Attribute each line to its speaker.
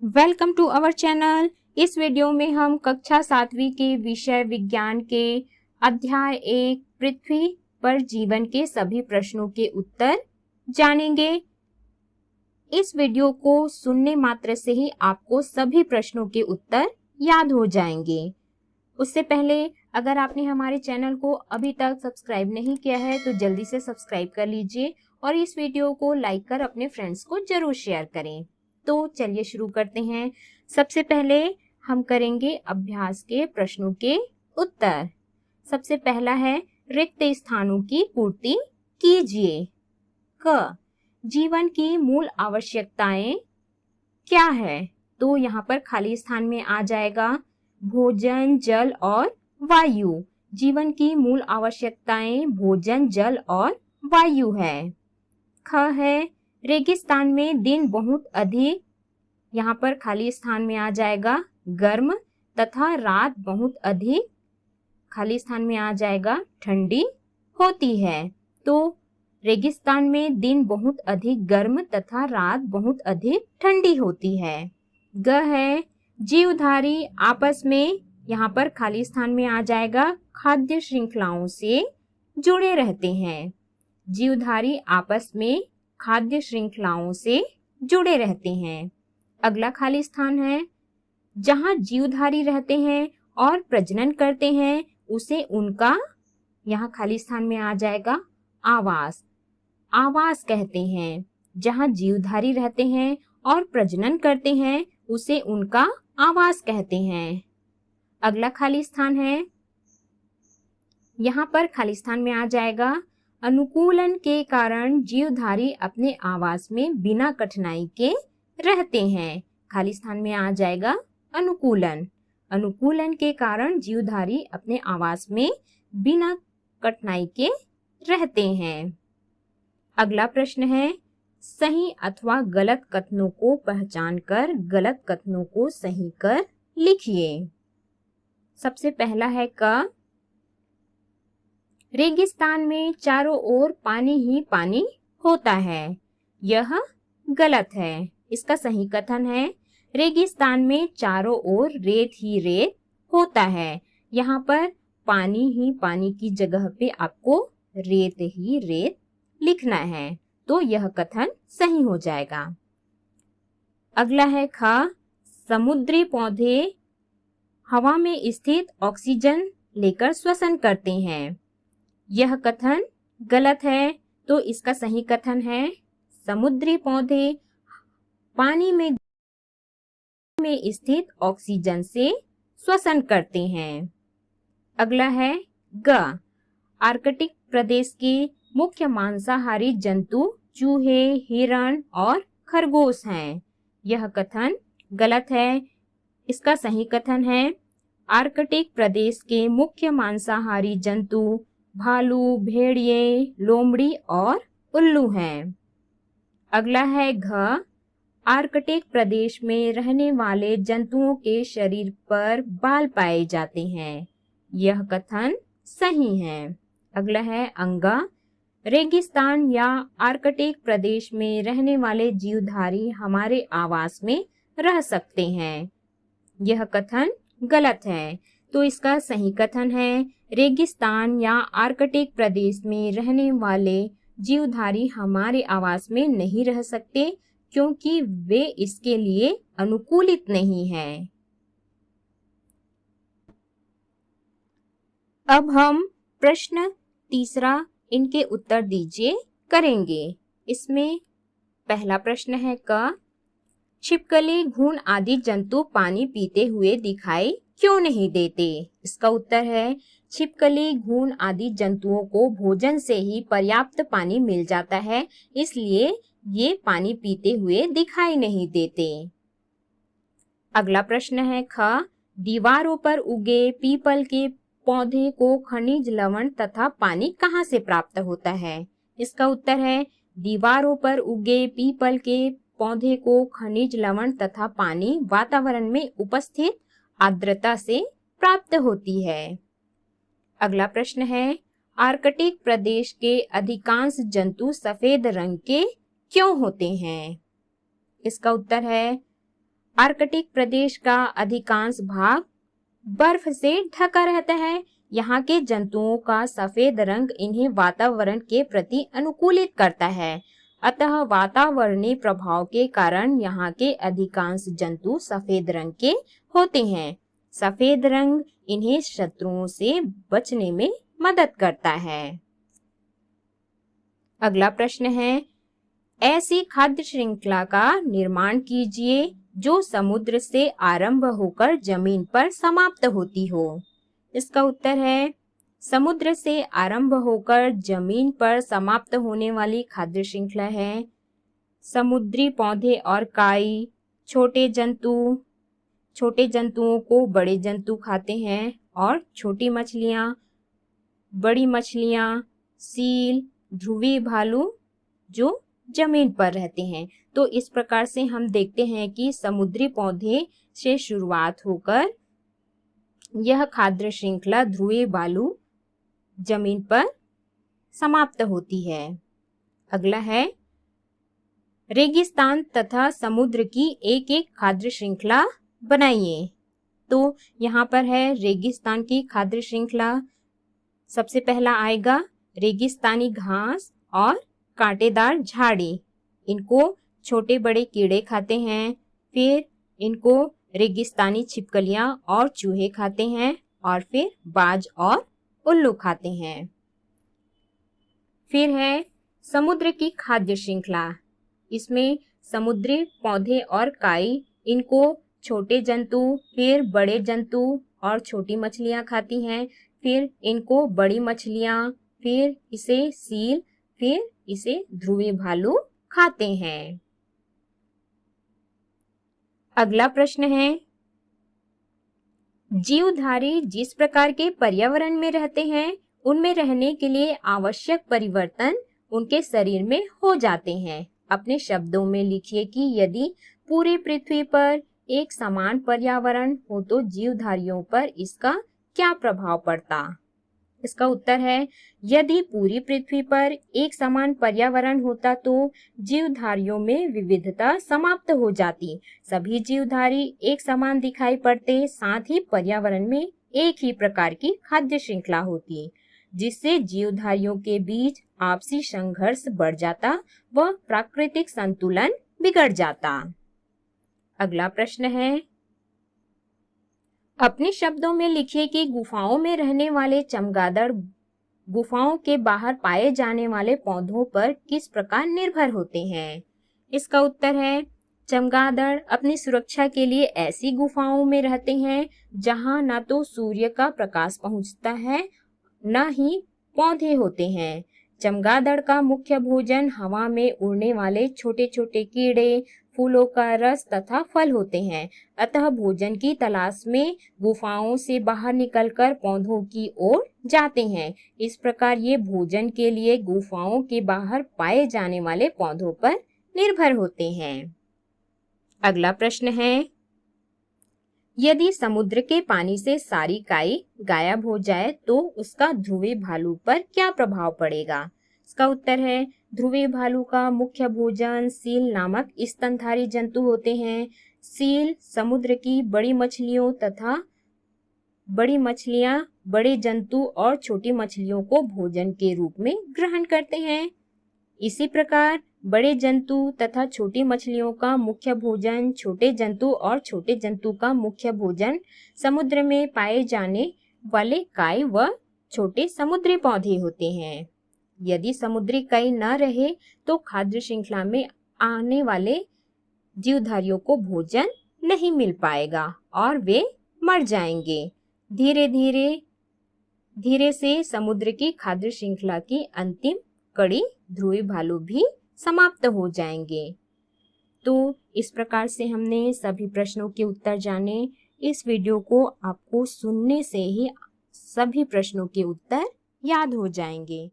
Speaker 1: Welcome to our channel. इस video में हम कक्षा 7वीं के विषय विज्ञान के अध्याय 1 पृथ्वी पर जीवन के सभी प्रश्नों के उत्तर जानेंगे। इस वीडियो को सुनने मात्र से ही आपको सभी प्रश्नों के उत्तर याद हो जाएंगे। उससे पहले अगर आपने हमारे चैनल को अभी तक सब्सक्राइब नहीं किया है तो जल्दी से सब्सक्राइब कर लीजिए और इस वीडियो को लाइक कर अपने फ्रेंड्स को जरूर शेयर करें। तो चलिए शुरू करते हैं। सबसे पहले हम करेंगे अभ्यास के प्रश्नों के उत्तर। सबसे पहला है रिक्त स्थानों की पूर्ति कीजिए। क जीवन की मूल आवश्यकताएं क्या है? तो यहाँ पर खाली स्थान में आ जाएगा भोजन, जल और वायु। जीवन की मूल आवश्यकताएं भोजन, जल और वायु है। ख है रेगिस्तान में दिन बहुत अधिक, यहाँ पर खाली स्थान में आ जाएगा गर्म तथा रात बहुत अधिक, खाली स्थान में आ जाएगा ठंडी होती है। तो रेगिस्तान में दिन बहुत अधिक गर्म तथा रात बहुत अधिक ठंडी होती है। ग है जीवधारी आपस में, यहाँ पर खाली स्थान में आ जाएगा खाद्य श्रृंखलाओं से जुड़े रहते हैं। जीवधारी आपस में खाद्य श्रृंखलाओं से जुड़े रहते हैं। अगला खाली स्थान है जहां जीवधारी रहते हैं और प्रजनन करते हैं उसे उनका, यहाँ खाली स्थान में आ जाएगा आवास। आवास कहते हैं। जहां जीवधारी रहते हैं और प्रजनन करते हैं उसे उनका आवास कहते हैं। अगला खाली स्थान है, यहाँ पर खाली स्थान में आ जाएगा अनुकूलन के कारण जीवधारी अपने आवास में बिना कठिनाई के रहते हैं। खाली स्थान में आ जाएगा अनुकूलन। अनुकूलन के कारण जीवधारी अपने आवास में बिना कठिनाई के रहते हैं। अगला प्रश्न है सही अथवा गलत कथनों को पहचान कर गलत कथनों को सही कर लिखिए। सबसे पहला है क रेगिस्तान में चारों ओर पानी ही पानी होता है। यह गलत है। इसका सही कथन है रेगिस्तान में चारों ओर रेत ही रेत होता है। यहाँ पर पानी ही पानी की जगह पे आपको रेत ही रेत लिखना है, तो यह कथन सही हो जाएगा। अगला है ख समुद्री पौधे हवा में स्थित ऑक्सीजन लेकर श्वसन करते हैं। यह कथन गलत है, तो इसका सही कथन है समुद्री पौधे पानी में स्थित ऑक्सीजन से श्वसन करते हैं। अगला है ग आर्कटिक प्रदेश के मुख्य मांसाहारी जंतु चूहे, हिरण और खरगोश हैं। यह कथन गलत है। इसका सही कथन है आर्कटिक प्रदेश के मुख्य मांसाहारी जंतु भालू, भेड़िए, लोमड़ी और उल्लू हैं। अगला है घ आर्कटिक प्रदेश में रहने वाले जंतुओं के शरीर पर बाल पाए जाते हैं। यह कथन सही है। अगला है अंगा रेगिस्तान या आर्कटिक प्रदेश में रहने वाले जीवधारी हमारे आवास में रह सकते हैं। यह कथन गलत है, तो इसका सही कथन है रेगिस्तान या आर्कटिक प्रदेश में रहने वाले जीवधारी हमारे आवास में नहीं रह सकते क्योंकि वे इसके लिए अनुकूलित नहीं हैं। अब हम प्रश्न तीसरा इनके उत्तर दीजिए करेंगे। इसमें पहला प्रश्न है क छिपकली, घुन आदि जंतु पानी पीते हुए दिखाई क्यों नहीं देते? इसका उत्तर है छिपकली, घुन आदि जंतुओं को भोजन से ही पर्याप्त पानी मिल जाता है, इसलिए ये पानी पीते हुए दिखाई नहीं देते। अगला प्रश्न है ख दीवारों पर उगे पीपल के पौधे को खनिज लवण तथा पानी कहाँ से प्राप्त होता है? इसका उत्तर है दीवारों पर उगे पीपल के पौधे को खनिज लवण तथा पानी वातावरण में उपस्थित आर्द्रता से प्राप्त होती है। अगला प्रश्न है आर्कटिक प्रदेश के अधिकांश जंतु सफेद रंग के क्यों होते हैं? इसका उत्तर है आर्कटिक प्रदेश का अधिकांश भाग बर्फ से ढका रहता है। यहाँ के जंतुओं का सफेद रंग इन्हें वातावरण के प्रति अनुकूलित करता है। अतः वातावरणीय प्रभाव के कारण यहाँ के अधिकांश जंतु सफेद रंग के होते हैं। सफेद रंग इन्हें शत्रुओं से बचने में मदद करता है। अगला प्रश्न है, ऐसी खाद्य श्रृंखला का निर्माण कीजिए जो समुद्र से आरंभ होकर जमीन पर समाप्त होती हो। इसका उत्तर है, समुद्र से आरंभ होकर जमीन पर समाप्त होने वाली खाद्य श्रृंखला है समुद्री पौधे और काई। छोटे जंतुओं को बड़े जंतु खाते हैं और छोटी मछलियां, बड़ी मछलियां, सील, ध्रुवीय भालू जो जमीन पर रहते हैं। तो इस प्रकार से हम देखते हैं कि समुद्री पौधे से शुरुआत होकर यह खाद्य श्रृंखला ध्रुवीय भालू जमीन पर समाप्त होती है। अगला है, रेगिस्तान तथा समुद्र की एक एक खाद्य श्रृंखला बनाइए। तो यहाँ पर है रेगिस्तान की खाद्य श्रृंखला। सबसे पहला आएगा रेगिस्तानी घास और कांटेदार झाड़ी। इनको छोटे बड़े कीड़े खाते हैं। फिर इनको रेगिस्तानी छिपकलियां और चूहे खाते हैं और फिर बाज और उल्लू खाते हैं। फिर है समुद्र की खाद्य श्रृंखला। इसमें समुद्री पौधे और काई, इनको छोटे जंतु, फिर बड़े जंतु और छोटी मछलियां खाती हैं। फिर इनको बड़ी मछलियां, फिर इसे सील, फिर इसे ध्रुवीय भालू खाते हैं। अगला प्रश्न है, जीवधारी जिस प्रकार के पर्यावरण में रहते हैं उनमें रहने के लिए आवश्यक परिवर्तन उनके शरीर में हो जाते हैं। अपने शब्दों में लिखिए कि यदि पूरी पृथ्वी पर एक समान पर्यावरण हो तो जीवधारियों पर इसका क्या प्रभाव पड़ता। इसका उत्तर है, यदि पूरी पृथ्वी पर एक समान पर्यावरण होता तो जीवधारियों में विविधता समाप्त हो जाती। सभी जीवधारी एक समान दिखाई पड़ते, साथ ही पर्यावरण में एक ही प्रकार की खाद्य श्रृंखला होती, जिससे जीवधारियों के बीच आपसी संघर्ष बढ़ जाता व प्राकृतिक संतुलन बिगड़ जाता। अगला प्रश्न है, अपने शब्दों में लिखिए कि गुफाओं में रहने वाले चमगादड़ गुफाओं के बाहर पाए जाने वाले पौधों पर किस प्रकार निर्भर होते हैं। इसका उत्तर है, चमगादड़ अपनी सुरक्षा के लिए ऐसी गुफाओं में रहते हैं जहां न तो सूर्य का प्रकाश पहुंचता है न ही पौधे होते हैं। चमगादड़ का मुख्य भोजन हवा में उड़ने वाले छोटे छोटे कीड़े, फूलों का रस तथा फल होते हैं। अतः भोजन की तलाश में गुफाओं से बाहर निकलकर पौधों की ओर जाते हैं। इस प्रकार ये भोजन के लिए गुफाओं के बाहर पाए जाने वाले पौधों पर निर्भर होते हैं। अगला प्रश्न है, यदि समुद्र के पानी से सारी काई गायब हो जाए तो उसका ध्रुवीय भालू पर क्या प्रभाव पड़ेगा। इसका उत्तर है, ध्रुवीय भालू का मुख्य भोजन सील नामक स्तनधारी जंतु होते हैं। सील समुद्र की बड़ी मछलियों तथा बड़ी मछलियां बड़े जंतु और छोटी मछलियों को भोजन के रूप में ग्रहण करते हैं। इसी प्रकार बड़े जंतु तथा छोटी मछलियों का मुख्य भोजन छोटे जंतु और छोटे जंतु का मुख्य भोजन समुद्र में पाए जाने वाले काई व छोटे समुद्री पौधे होते हैं। यदि समुद्री काई न रहे तो खाद्य श्रृंखला में आने वाले जीवधारियों को भोजन नहीं मिल पाएगा और वे मर जाएंगे। धीरे से समुद्र की खाद्य श्रृंखला की अंतिम कड़ी ध्रुवीय भालू भी समाप्त हो जाएंगे। तो इस प्रकार से हमने सभी प्रश्नों के उत्तर जाने। इस वीडियो को आपको सुनने से ही सभी प्रश्नों के उत्तर याद हो जाएंगे।